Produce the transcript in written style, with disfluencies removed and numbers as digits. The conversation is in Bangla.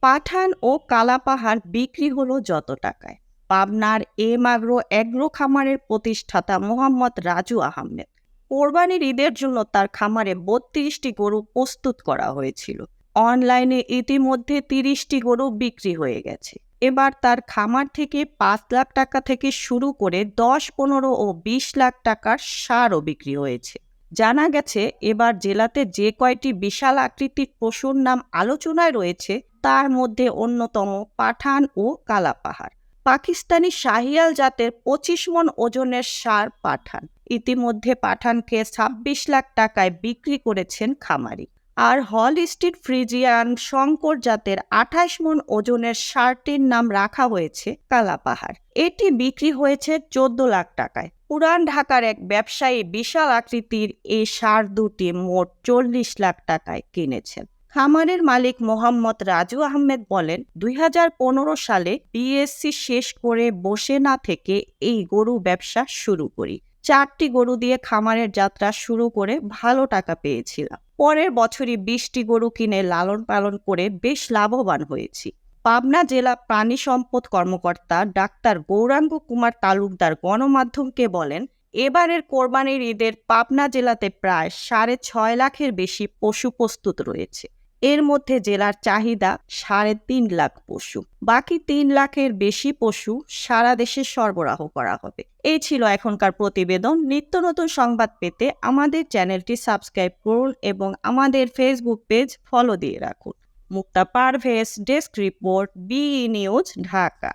পাঠান ও কালাপাহাড় বিক্রি হলো যত টাকায়। পাবনার এগ্রো খামারের প্রতিষ্ঠাতা মোহাম্মদ রাজু আহমেদ। কোরবানির ঈদের জন্য তার খামারে ৩২টি গরু প্রস্তুত করা হয়েছিল। অনলাইনে ইতিমধ্যে ৩০টি গরু বিক্রি হয়ে গেছে। এবার তার খামার থেকে ৫ লাখ টাকা থেকে শুরু করে ১০, ১৫ ও ২০ লাখ টাকার ষাঁড়ও বিক্রি হয়েছে। জানা গেছে, এবার জেলাতে যে কয়টি বিশাল আকৃতির পশুর নাম আলোচনায় রয়েছে তার মধ্যে অন্যতম পাঠান ও কালাপাহাড়। পাকিস্তানি শাহিয়াল জাতের ২৫ মণ ওজনের ষাঁড় পাঠান। ইতিমধ্যে পাঠানকে ২৬ লাখ টাকায় বিক্রি করেছেন খামারি। আর হলস্টিন ফ্রিজিয়ান শঙ্কর জাতের ২৮ মণ ওজনের ষাঁড়টির নাম রাখা হয়েছে কালাপাহাড়। এটি বিক্রি হয়েছে ১৪ লাখ টাকায়। পুরান ঢাকার এক ব্যবসায়ী বিশাল আকৃতির এই ষাঁড় দুটি মোট ৪০ লাখ টাকায় কিনেছেন। খামারের মালিক মোহাম্মদ রাজু আহমেদ বলেন, ২০১৫ সালে বিএসসি শেষ করে বসে না থেকে এই গরু ব্যবসা শুরু করি। ৪টি গরু দিয়ে খামারের যাত্রা শুরু করে ভালো টাকা পেয়েছিলাম। পরের বছরই ২০টি গরু কিনে লালন পালন করে বেশ লাভবান হয়েছি। পাবনা জেলা প্রাণী সম্পদ কর্মকর্তা ডাক্তার গৌরাঙ্গ কুমার তালুকদার গণমাধ্যমকে বলেন, এবারের কোরবানির ঈদের পাবনা জেলাতে প্রায় ৬.৫ লাখের বেশি পশু প্রস্তুত রয়েছে। এর মধ্যে জেলার চাহিদা ৩.৫ লাখ পশু। বাকি ৩ লাখের বেশি পশু সারা দেশে সরবরাহ করা হবে। এই ছিল এখনকার প্রতিবেদন। নিত্য নতুন সংবাদ পেতে আমাদের চ্যানেলটি সাবস্ক্রাইব করুন এবং আমাদের ফেসবুক পেজ ফলো দিয়ে রাখুন। Mukta Parvez, desk report, B E news, Dhaka.